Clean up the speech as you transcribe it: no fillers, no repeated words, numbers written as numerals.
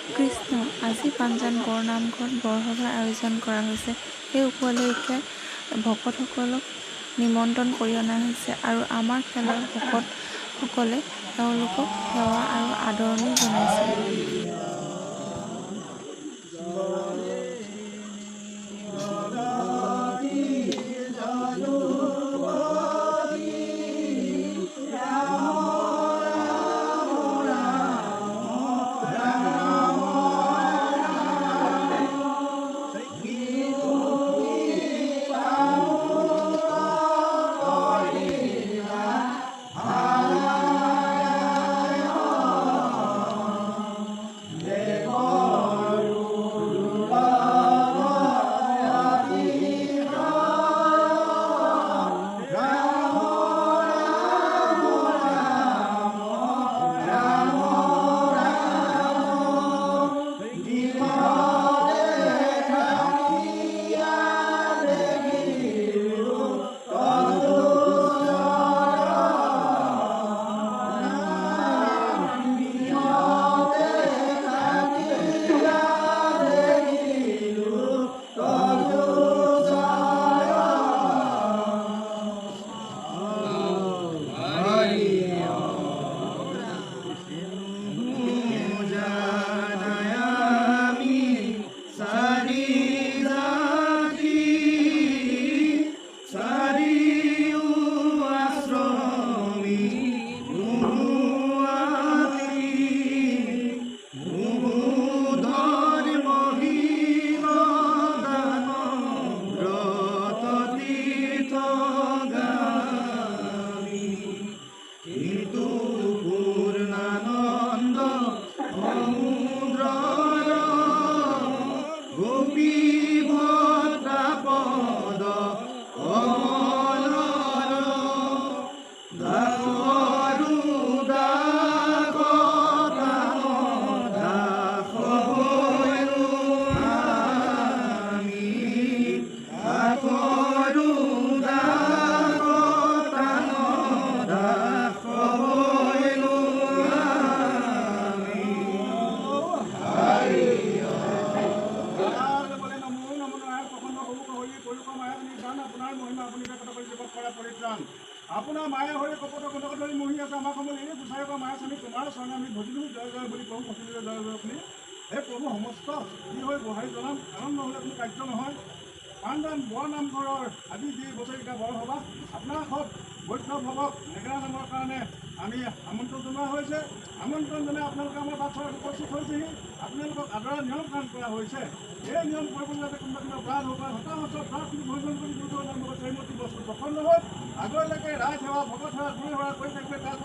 কৃষ্ণ আজি পাঞ্জান বৰনামঘৰত বৰসভাৰ আয়োজন কৰা হৈছে। সেই উপলক্ষে ভকতসকলক নিমন্ত্ৰণ কৰি অনা হৈছে আৰু আমাৰ খেলৰ ভকতসকলে তেওঁলোকক সেৱা আৰু আদৰণি জনাইছে। আপোনাৰ মায়ে হৰি কপটক ধৰি মহি আছে আমাৰ সময় এনে গুচাই পৰা মায়ে স্বামী তোমাৰ চৰণে আমি ভজিলো জয় জয় বুলি কওঁ ভজিলে জয় জয় আপুনি হে প্ৰভু সমস্ত যি হৈ বহাই জনাম কাৰণ নহ'লে কোনো কাৰ্য নহয়। পাঞ্জান বৰনামঘৰৰ আজি যি বছৰেকীয়া বৰসভা আপোনাৰ সব বৈষ্ণৱভকক নেগেৰা নামৰ কাৰণে আমি আমন্ত্ৰণ জনোৱা হৈছে। আমন্ত্ৰণ জনাই আপোনালোকে আমাৰ বাটচৰাত উপস্থিত হৈছেহি। আপোনালোকক আদৰৰ নিয়ম কাম কৰা হৈছে। এই নিয়ম কৰিবলৈ যাতে কোনোবা কোনোবা প্ৰাণ হ'ব পাৰে হতাহত প্ৰাৰ্থী ভোজন কৰি গুৰুত্ব নাম শ্ৰীমতী বস্তু প্ৰসন্ন হৈ আগলৈকে ৰাইজ সেৱা ভকত সেৱা গুৰু সেৱা কৰি থাকিলে তাৰ